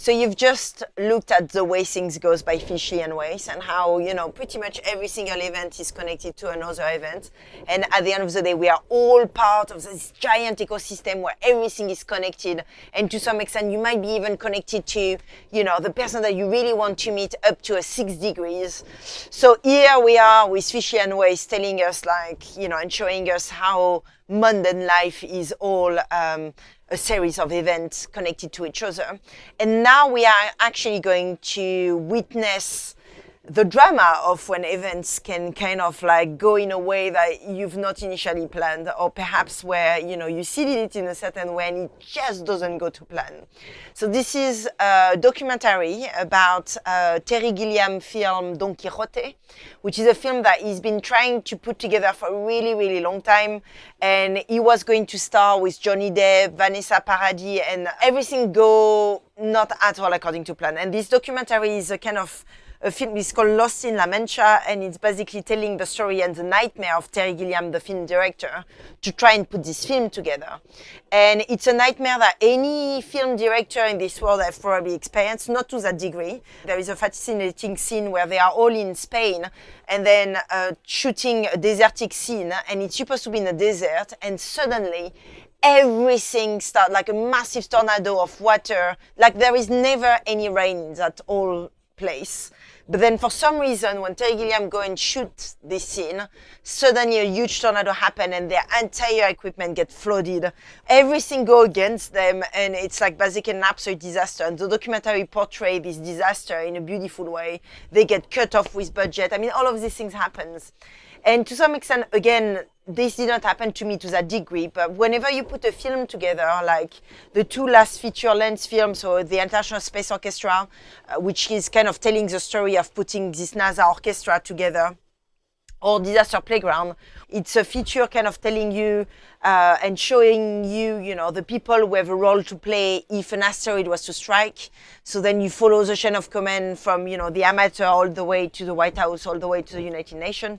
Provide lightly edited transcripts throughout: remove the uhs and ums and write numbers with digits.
So you've just looked at The Way Things Goes by Fishy and Weiss, and how, pretty much every single event is connected to another event. And at the end of the day, we are all part of this giant ecosystem where everything is connected. And to some extent, you might be even connected to, the person that you really want to meet up to a 6 degrees. So here we are with Fishy and Weiss telling us and showing us how mundane life is all a series of events connected to each other. And now we are actually going to witness the drama of when events can kind of go in a way that you've not initially planned, or perhaps where, you see it in a certain way and it just doesn't go to plan. So this is a documentary about Terry Gilliam film Don Quixote, which is a film that he's been trying to put together for a really, really long time. And he was going to star with Johnny Depp, Vanessa Paradis, and everything go not at all according to plan. And this documentary is a kind of a film is called Lost in La Mancha, and it's basically telling the story and the nightmare of Terry Gilliam, the film director, to try and put this film together. And it's a nightmare that any film director in this world have probably experienced, not to that degree. There is a fascinating scene where they are all in Spain and then shooting a desertic scene, and it's supposed to be in a desert, and suddenly everything starts, like a massive tornado of water, like there is never any rain in that whole place. But then for some reason, when Terry Gilliam go and shoot this scene, suddenly a huge tornado happen and their entire equipment get flooded. Everything go against them, and it's basically an absolute disaster. And the documentary portray this disaster in a beautiful way. They get cut off with budget. I mean, all of these things happens. And to some extent, again, this did not happen to me to that degree, but whenever you put a film together, like the 2 last feature-length films, so the International Space Orchestra, which is kind of telling the story of putting this NASA orchestra together, or Disaster Playground, it's a feature kind of telling you and showing you, the people who have a role to play if an asteroid was to strike. So then you follow the chain of command from, the amateur all the way to the White House, all the way to the United Nations.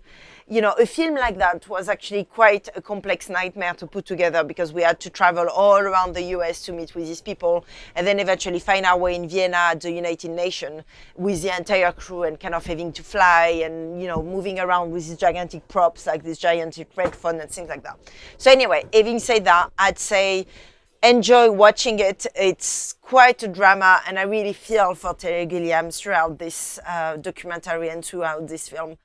A film like that was actually quite a complex nightmare to put together, because we had to travel all around the US to meet with these people, and then eventually find our way in Vienna at the United Nations with the entire crew, and kind of having to fly and, moving around with these gigantic props, like this gigantic red phone and things like that. So anyway, having said that, I'd say enjoy watching it. It's quite a drama, and I really feel for Terry Gilliam throughout this documentary and throughout this film.